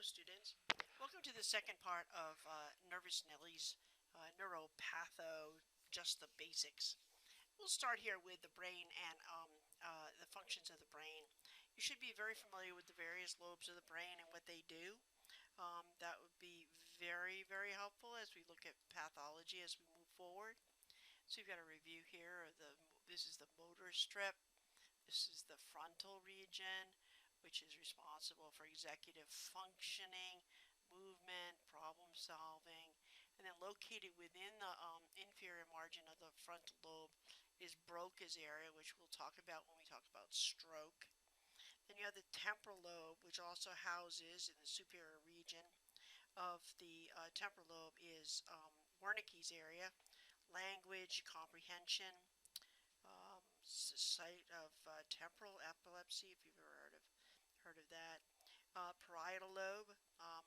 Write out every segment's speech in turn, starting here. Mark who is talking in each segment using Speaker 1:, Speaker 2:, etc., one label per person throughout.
Speaker 1: students. Welcome to the second part of Nervous Nellie's Neuro Patho, just the basics. We'll start here with the brain and the functions of the brain. You should be very familiar with the various lobes of the brain and what they do. That would be very, very helpful as we look at pathology as we move forward. So you've got a review here of this is the motor strip. This is the frontal region, which is responsible for executive functioning, movement, problem solving. And then located within the inferior margin of the frontal lobe is Broca's area, which we'll talk about when we talk about stroke. Then you have the temporal lobe, which also houses in the superior region of the temporal lobe is Wernicke's area, language, comprehension, site of temporal epilepsy, if you've ever heard of that. Parietal lobe,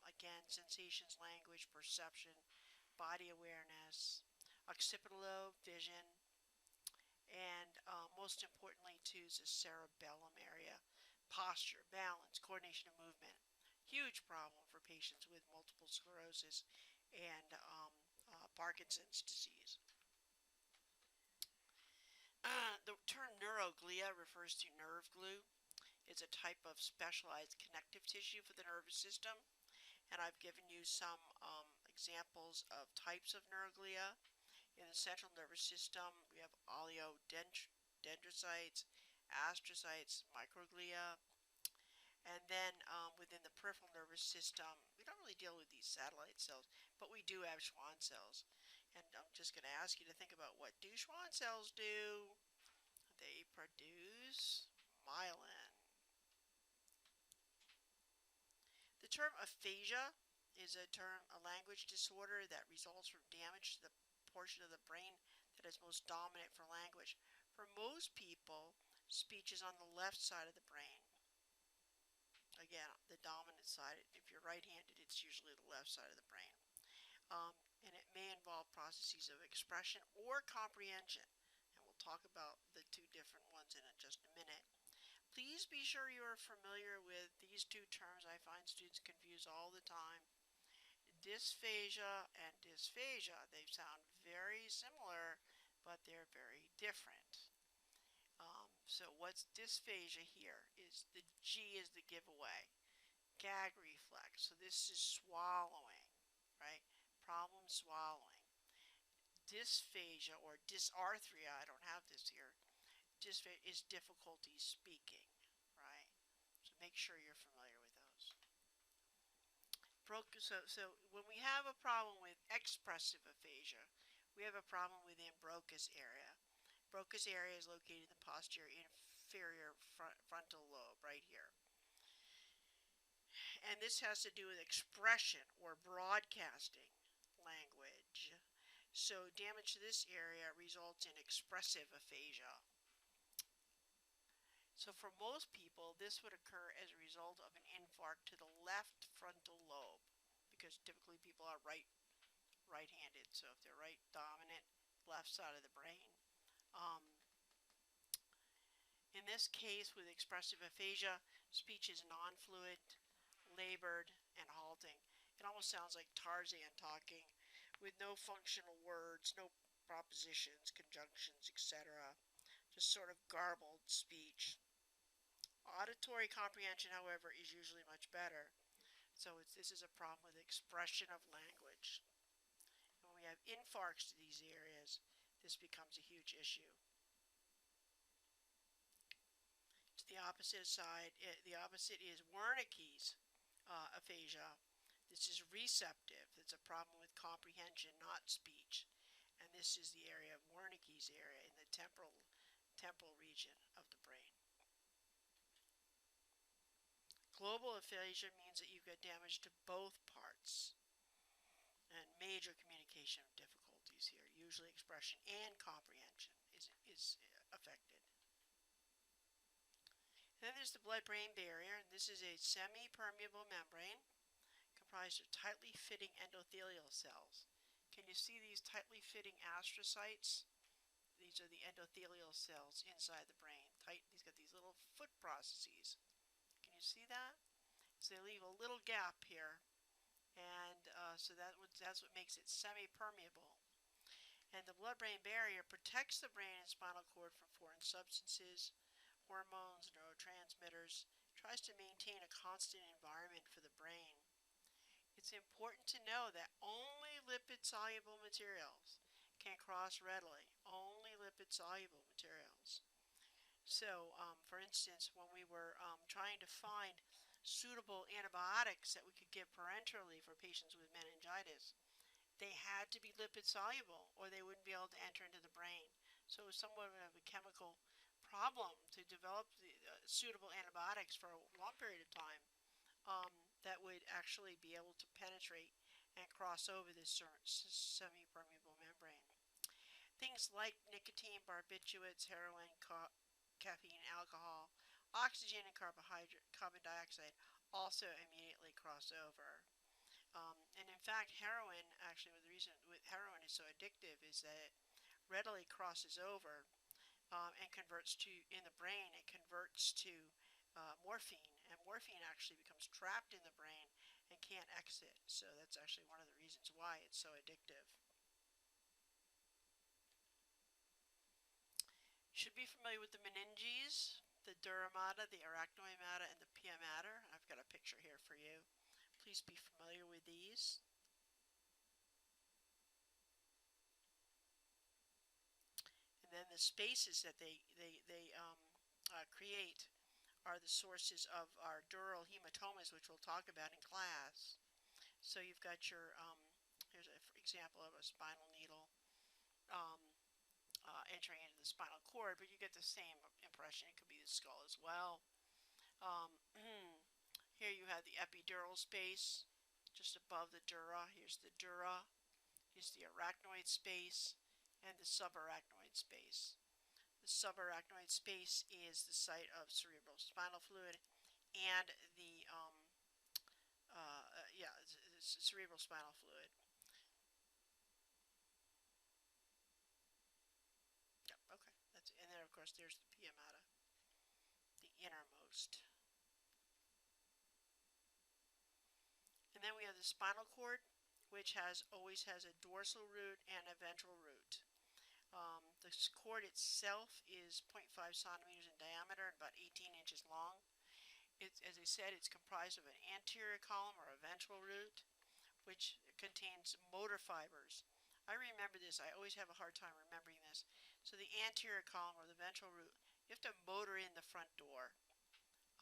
Speaker 1: again, sensations, language, perception, body awareness. Occipital lobe, vision, and most importantly too is the cerebellum area, posture, balance, coordination of movement. Huge problem for patients with multiple sclerosis and Parkinson's disease. The term neuroglia refers to nerve glue. It's a type of specialized connective tissue for the nervous system, and I've given you some examples of types of neuroglia. In the central nervous system, we have oligodendrocytes, astrocytes, microglia, and then within the peripheral nervous system, we don't really deal with these satellite cells, but we do have Schwann cells. And I'm just going to ask you to think about, what do Schwann cells do? They produce myelin. The term aphasia is a language disorder that results from damage to the portion of the brain that is most dominant for language. For most people, speech is on the left side of the brain. Again, the dominant side. If you're right-handed, it's usually the left side of the brain. And it may involve processes of expression or comprehension. And we'll talk about the two different ones in just a minute. Please be sure you are familiar with these two terms. I find students confused all the time. Dysphagia and dysphagia. They sound very similar, but they're very different. So what's dysphagia here is the G is the giveaway. Gag reflex. So this is swallowing, right? Problem swallowing. Dysphagia or dysarthria, I don't have this here, dysphagia is difficulty speaking, right? So make sure you're familiar with those. So when we have a problem with expressive aphasia, we have a problem within Broca's area. Broca's area is located in the posterior inferior frontal lobe, right here. And this has to do with expression or broadcasting language. So damage to this area results in expressive aphasia. So for most people, this would occur as a result of an infarct to the left frontal lobe, because typically people are right-handed. So if they're right dominant, left side of the brain. In this case, with expressive aphasia, speech is non-fluid, labored, and halting. It almost sounds like Tarzan talking, with no functional words, no propositions, conjunctions, etc. Just sort of garbled speech. Auditory comprehension, however, is usually much better. So this is a problem with expression of language. And when we have infarcts to these areas, this becomes a huge issue. To the opposite side, the opposite is Wernicke's aphasia. This is receptive. It's a problem with comprehension, not speech. And this is the area of Wernicke's area in the temporal region of the brain. Global aphasia means that you've got damage to both parts and major communication difficulties here. Usually expression and comprehension is affected. And then there's the blood-brain barrier, and this is a semi-permeable membrane comprised of tightly fitting endothelial cells. Can you see these tightly fitting astrocytes? These are the endothelial cells inside the brain. These got these little foot processes. Can you see that? So they leave a little gap here, and so that's what makes it semi-permeable. And the blood-brain barrier protects the brain and spinal cord from foreign substances, hormones, neurotransmitters, tries to maintain a constant environment for the brain. It's important to know that only lipid-soluble materials can cross readily. Only lipid-soluble materials. So, for instance, when we were trying to find suitable antibiotics that we could give parenterally for patients with meningitis, they had to be lipid soluble or they wouldn't be able to enter into the brain. So it was somewhat of a chemical problem to develop the suitable antibiotics for a long period of time that would actually be able to penetrate and cross over this semi-permeable membrane. Things like nicotine, barbiturates, heroin, caffeine, alcohol, oxygen, and carbon dioxide also immediately cross over. And in fact, heroin, actually, the reason with heroin is so addictive is that it readily crosses over and converts to, in the brain, it converts to morphine. And morphine actually becomes trapped in the brain and can't exit. So that's actually one of the reasons why it's so addictive. You should be familiar with the meninges, the dura mater, the arachnoid mater, and the pia mater. I've got a picture here for you. Please be familiar with these. And then the spaces that they create are the sources of our dural hematomas, which we'll talk about in class. So you've got your, here's an example of a spinal needle entering into the spinal cord, but you get the same impression. It could be the skull as well. Here you have the epidural space, just above the dura. Here's the dura. Here's the arachnoid space and the subarachnoid space. The subarachnoid space is the site of cerebral spinal fluid and the cerebral spinal fluid. Yep, okay. That's, and then of course there's the pia mater, the innermost. And then we have the spinal cord, which always has a dorsal root and a ventral root. The cord itself is 0.5 centimeters in diameter and about 18 inches long. As I said, it's comprised of an anterior column or a ventral root, which contains motor fibers. I remember this. I always have a hard time remembering this. So the anterior column or the ventral root, you have to motor in the front door,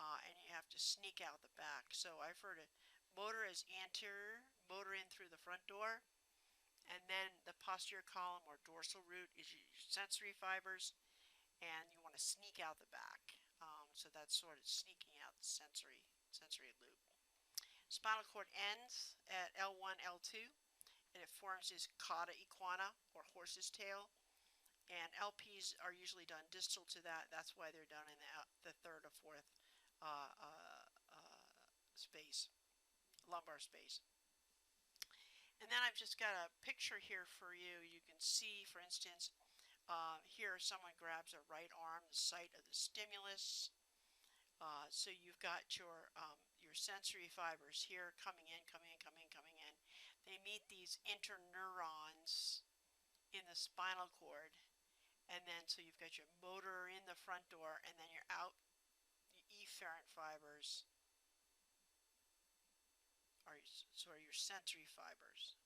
Speaker 1: and you have to sneak out the back. So I've heard it. Motor as anterior, motor in through the front door, and then the posterior column or dorsal root is your sensory fibers, and you want to sneak out the back. So that's sort of sneaking out the sensory loop. Spinal cord ends at L1, L2, and it forms this cauda equina or horse's tail. And LPs are usually done distal to that. That's why they're done in the third or fourth space, lumbar space. And then I've just got a picture here for you. You can see, for instance, here someone grabs a right arm, the site of the stimulus. So you've got your sensory fibers here coming in. They meet these interneurons in the spinal cord. And then so you've got your motor in the front door, and then you're out. The efferent fibers are sort of your sensory fibers.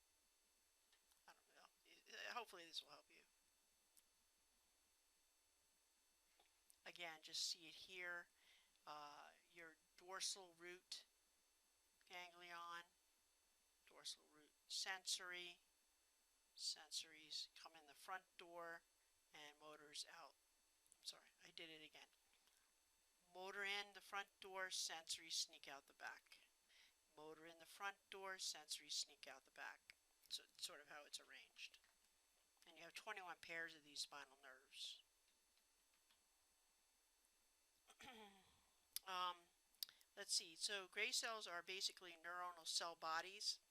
Speaker 1: I don't know. Hopefully this will help you. Again, just see it here. Your dorsal root ganglion, dorsal root sensory. Sensories come in the front door and motors out. I'm sorry, I did it again. Motor in the front door, sensory sneak out the back. Motor in the front door, sensory sneak out the back. So it's sort of how it's arranged. And you have 21 pairs of these spinal nerves. Let's see. So gray cells are basically neuronal cell bodies,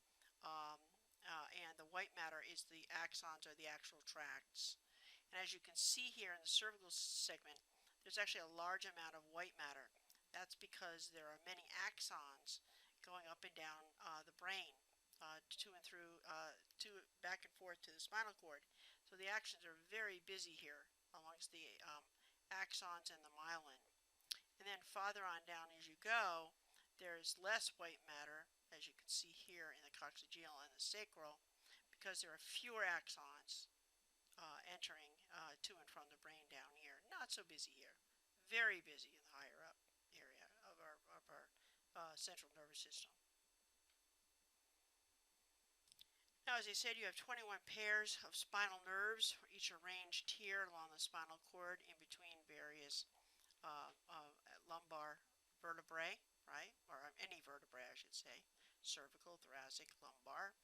Speaker 1: and the white matter is the axons or the actual tracts. And as you can see here in the cervical segment, there's actually a large amount of white matter. That's because there are many axons going up and down the brain, to and through, back and forth to the spinal cord. So the axons are very busy here amongst the axons and the myelin. And then farther on down as you go, there's less white matter, as you can see here in the coccygeal and the sacral, because there are fewer axons entering to and from the brain down here. Not so busy here. Very busy in the higher up area of our central nervous system. Now, as I said, you have 21 pairs of spinal nerves, each arranged here along the spinal cord in between various lumbar vertebrae, right? Or any vertebrae, I should say. Cervical, thoracic, lumbar.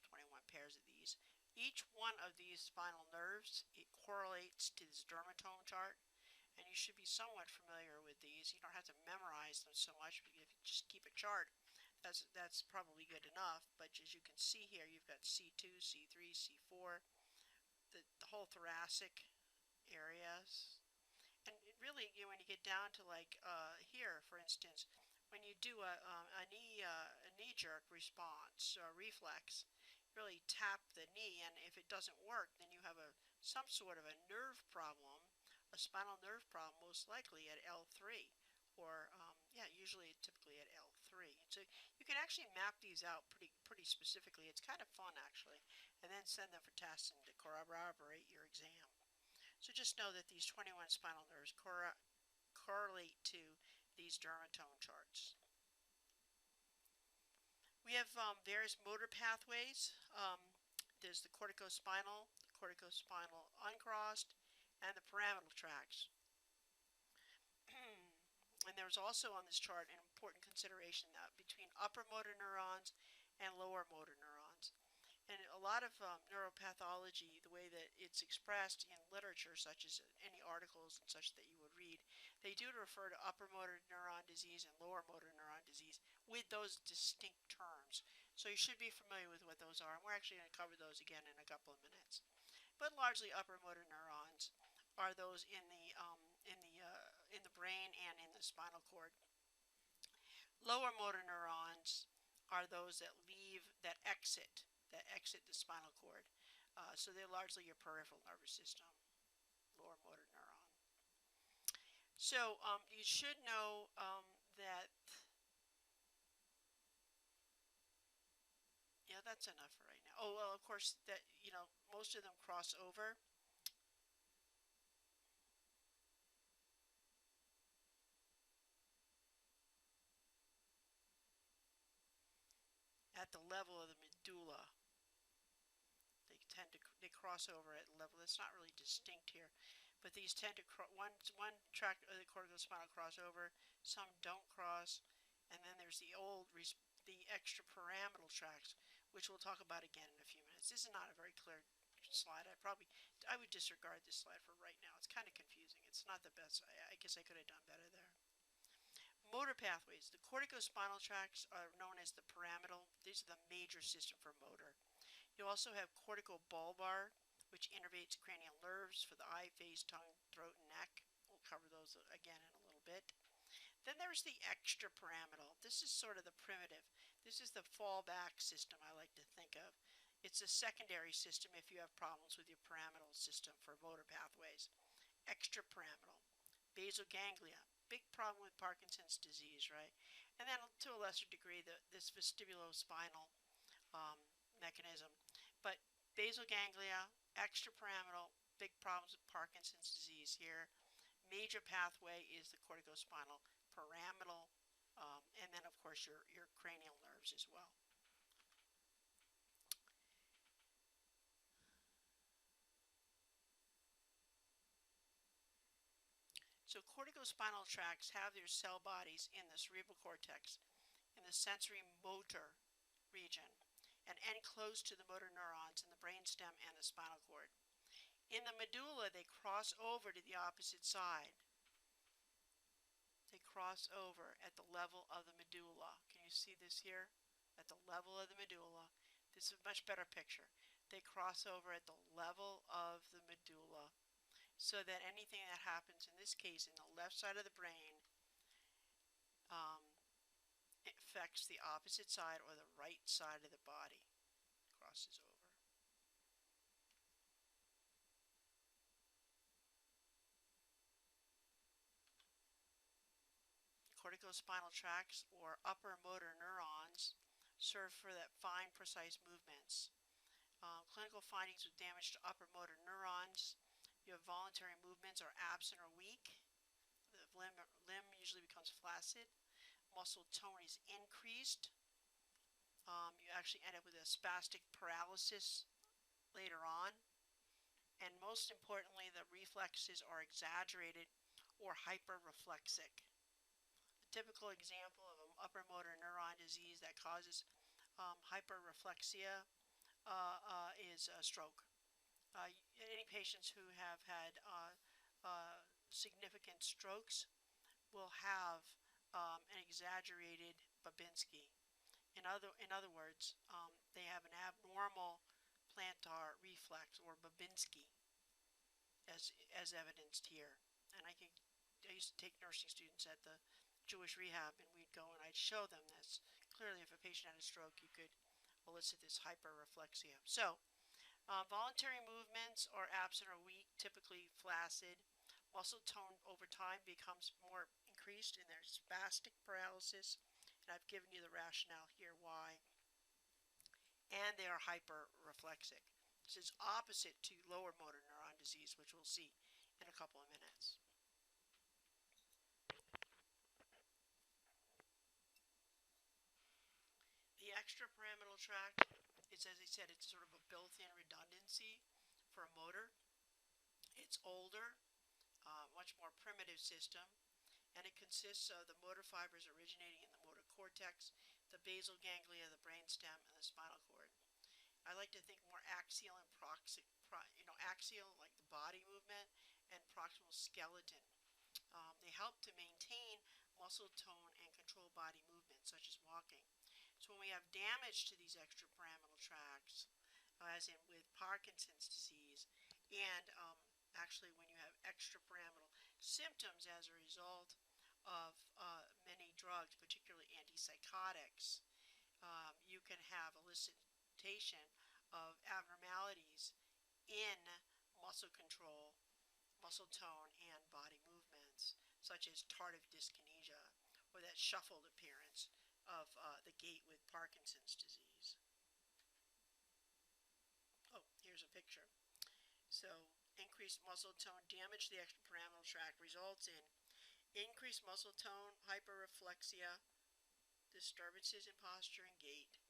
Speaker 1: 21 pairs of these. Each one of these spinal nerves, it correlates to this dermatome chart, and you should be somewhat familiar with these. You don't have to memorize them so much, but if you just keep a chart, that's probably good enough. But as you can see here, you've got C2, C3, C4, the whole thoracic areas. And it really, when you get down to like here, for instance, when you do a knee jerk response or reflex, really tap the knee, and if it doesn't work, then you have some sort of a nerve problem, a spinal nerve problem, most likely at L3, or usually typically at L3. So you can actually map these out pretty specifically. It's kind of fun actually, and then send them for tests and to corroborate your exam. So just know that these 21 spinal nerves correlate to these dermatome charts. We have various motor pathways. There's the corticospinal uncrossed, and the pyramidal tracts. And there's also on this chart an important consideration between upper motor neurons and lower motor neurons. And a lot of neuropathology, the way that it's expressed in literature, such as any articles and such that you would read, they do refer to upper motor neuron disease and lower motor neuron disease with those distinct terms. So you should be familiar with what those are, and we're actually going to cover those again in a couple of minutes. But largely upper motor neurons are those in the brain and in the spinal cord. Lower motor neurons are those that exit the spinal cord. So they're largely your peripheral nervous system, lower motor neuron. So you should know that, that's enough for right now. Oh, well, of course, that, most of them cross over. At the level of the medulla. They cross over at a level that's not really distinct here, but these tend to one tract of the corticospinal cross over, some don't cross, and then there's the extrapyramidal tracts, which we'll talk about again in a few minutes. This is not a very clear slide. I would disregard this slide for right now. It's kind of confusing. It's not the best. I guess I could have done better there. Motor pathways. The corticospinal tracts are known as the pyramidal. These are the major system for motor. You also have corticobulbar, which innervates cranial nerves for the eye, face, tongue, throat, and neck. We'll cover those again in a little bit. Then there's the extrapyramidal. This is sort of the primitive. This is the fallback system I like to think of. It's a secondary system if you have problems with your pyramidal system for motor pathways. Extrapyramidal. Basal ganglia. Big problem with Parkinson's disease, right? And then to a lesser degree, this vestibulospinal mechanism. But basal ganglia, extrapyramidal, big problems with Parkinson's disease here. Major pathway is the corticospinal pyramidal, and then of course your cranial nerves as well. So corticospinal tracts have their cell bodies in the cerebral cortex, in the sensory motor region, and end close to the motor neurons in the brainstem and the spinal cord. In the medulla, they cross over to the opposite side. They cross over at the level of the medulla. Can you see this here? At the level of the medulla. This is a much better picture. They cross over at the level of the medulla, so that anything that happens, in this case, in the left side of the brain, affects the opposite side or the right side of the body. Crosses over. Corticospinal tracts or upper motor neurons serve for that fine, precise movements. Clinical findings with damage to upper motor neurons. You have voluntary movements are absent or weak. The limb usually becomes flaccid. Muscle tone is increased. You actually end up with a spastic paralysis later on. And most importantly, the reflexes are exaggerated or hyperreflexic. A typical example of an upper motor neuron disease that causes hyperreflexia is a stroke. Any patients who have had significant strokes will have an exaggerated Babinski. In other words, they have an abnormal plantar reflex or Babinski, as evidenced here. And I used to take nursing students at the Jewish rehab, and we'd go and I'd show them this. Clearly, if a patient had a stroke, you could elicit this hyperreflexia. So, voluntary movements are absent or weak, typically flaccid. Muscle tone over time becomes more increased in their spastic paralysis, and I've given you the rationale here why. And they are hyperreflexic. This is opposite to lower motor neuron disease, which we'll see in a couple of minutes. The extrapyramidal tract is, as I said, it's sort of a built-in redundancy for a motor. It's older, much more primitive system, and it consists of the motor fibers originating in the motor cortex, the basal ganglia, the brainstem, and the spinal cord. I like to think more axial and axial like the body movement, and proximal skeleton. They help to maintain muscle tone and control body movement, such as walking. So when we have damage to these extrapyramidal tracts, as in with Parkinson's disease, and actually when you have extrapyramidal symptoms as a result of many drugs, particularly antipsychotics, you can have elicitation of abnormalities in muscle control, muscle tone, and body movements, such as tardive dyskinesia, or that shuffled appearance of the gait with Parkinson's disease. Oh, here's a picture. So, increased muscle tone damage to the extrapyramidal tract results in increased muscle tone, hyperreflexia, disturbances in posture and gait,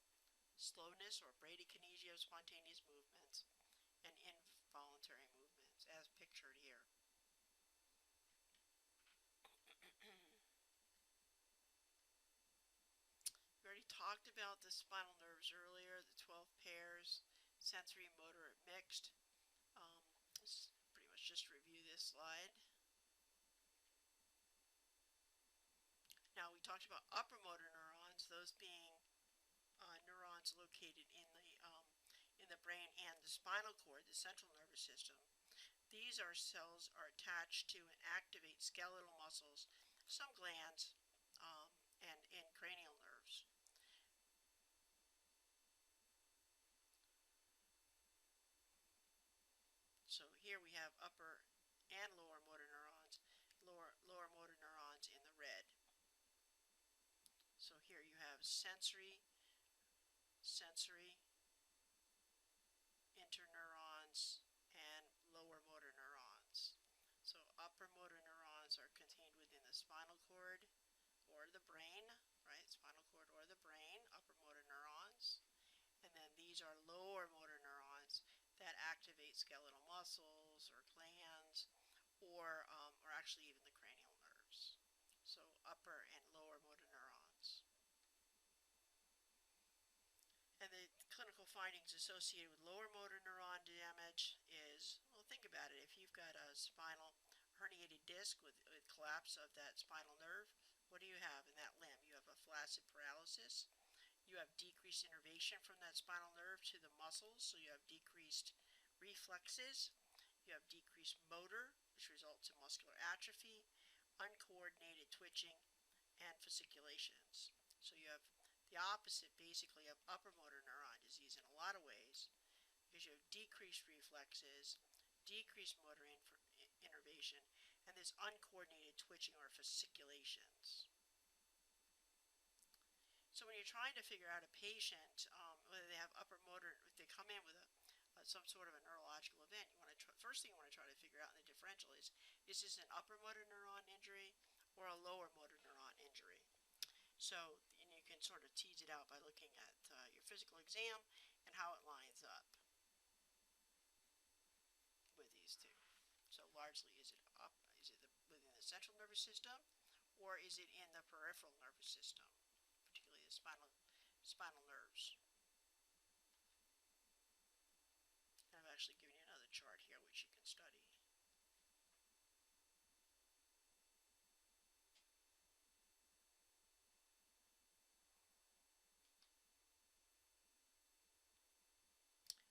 Speaker 1: slowness or bradykinesia of spontaneous movements, and involuntary movements, as pictured here. We already talked about the spinal nerves earlier, the 12 pairs, sensory, motor, mixed. Let's pretty much just review this slide. Now we talked about upper motor neurons, those being neurons located in the brain and the spinal cord, the central nervous system. These cells are attached to and activate skeletal muscles, some glands, and cranial nerves. So here we have upper and lower motor neurons, lower motor neurons in the red. So here you have sensory, interneurons, and lower motor neurons. So upper motor neurons are contained within the spinal cord or the brain, right? Spinal cord or the brain, upper motor neurons. And then these are lower motor neurons that activate skeletal muscles or glands, or actually even the cranial nerves. So upper and lower motor neurons. And the clinical findings associated with lower motor neuron damage is, well, think about it. If you've got a spinal herniated disc with collapse of that spinal nerve, what do you have in that limb? You have a flaccid paralysis. You have decreased innervation from that spinal nerve to the muscles, so you have decreased reflexes. You have decreased motor, which results in muscular atrophy, uncoordinated twitching, and fasciculations. So you have the opposite basically of upper motor neuron disease in a lot of ways, because you have decreased reflexes, decreased motor innervation, and this uncoordinated twitching or fasciculations. So when you're trying to figure out a patient, whether they have upper motor, if they come in with some sort of a neurological event, you want to first thing you want to try to figure out in the differential is this an upper motor neuron injury or a lower motor neuron injury? So and you can sort of tease it out by looking at your physical exam and how it lines up with these two. So largely, is it within the central nervous system, or is it in the peripheral nervous system, particularly the spinal nerves? And I've actually given you another chart here which you can study.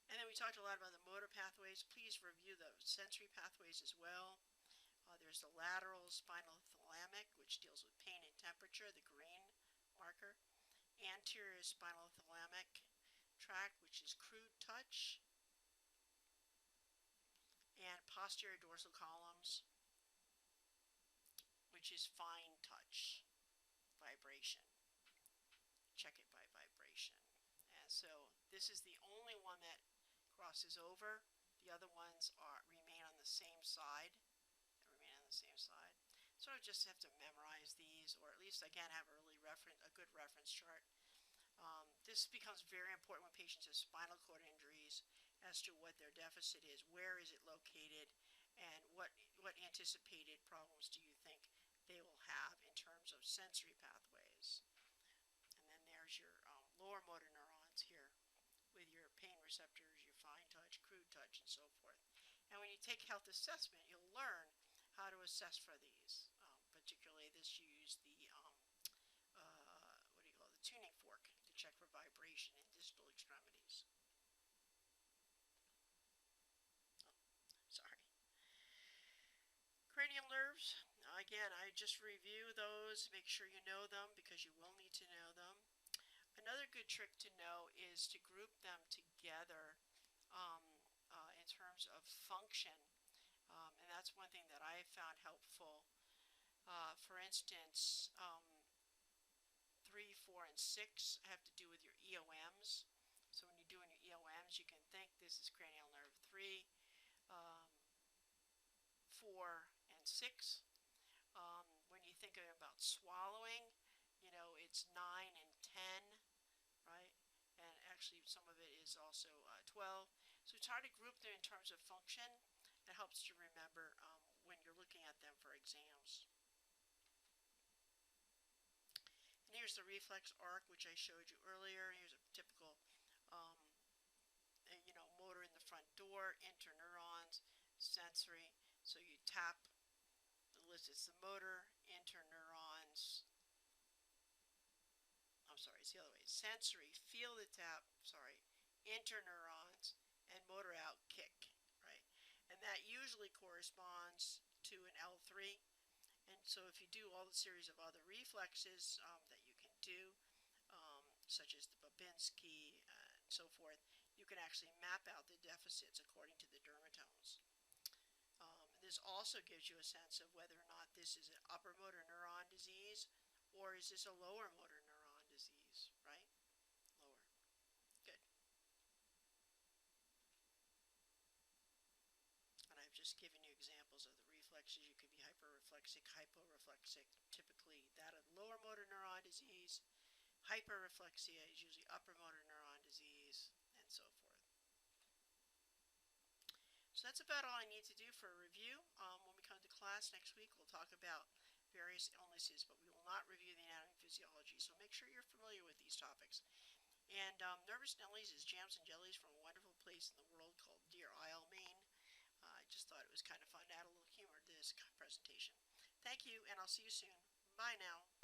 Speaker 1: And then we talked a lot about the motor pathways. Please review the sensory pathways as well. There's the lateral spinal thalamic, which deals with pain and temperature, the green marker. Anterior spinal thalamic tract, which is crude touch. And posterior dorsal columns, which is fine touch, vibration. Check it by vibration. And so this is the only one that crosses over. The other ones remain on the same side. So I just have to memorize these, or at least again have a good reference chart. This becomes very important when patients have spinal cord injuries as to what their deficit is, where is it located, and what anticipated problems do you think they will have in terms of sensory pathways. And then there's your lower motor neurons here with your pain receptors, your fine touch, crude touch, and so forth. And when you take health assessment, you'll learn how to assess for these. Particularly this, you use the tuning fork to check for vibration in distal extremities. Sorry. Cranial nerves. Again, I just review those, make sure you know them because you will need to know them. Another good trick to know is to group them together in terms of function. And that's one thing that I have found helpful. For instance, 3, 4, and 6 have to do with your EOMs. So when you're doing your EOMs, you can think this is cranial nerve 3, 4, and 6. When you think about swallowing, it's 9 and 10, right? And actually some of it is also 12. So it's hard to group them in terms of function. It helps to remember when you're looking at them for exams. And here's the reflex arc, which I showed you earlier. Here's a typical motor in the front door, interneurons, sensory. So you tap the list. It's the motor, interneurons. I'm sorry, it's the other way. Sensory, feel the tap, interneurons, and motor out, kick, right? And that usually corresponds to an L3. And so if you do all the series of other reflexes that you can do, such as the Babinski and so forth, you can actually map out the deficits according to the dermatomes. This also gives you a sense of whether or not this is an upper motor neuron disease or is this a lower motor neuron disease, right? Lower. Good. And I've just given you examples of the reflexes. You could be hyperreflexic, hyporeflexic, typically that of lower motor neuron disease. Hyperreflexia is usually upper motor neuron disease, and so forth. So that's about all I need to do for a review. When we come to class next week, we'll talk about various illnesses, but we will not review the anatomy and physiology, so make sure you're familiar with these topics. And Nervous Nellies is jams and jellies from a wonderful place in the world called Deer Isle, Maine. I just thought it was kind of fun to add a little humor to this presentation. Thank you, and I'll see you soon. Bye now.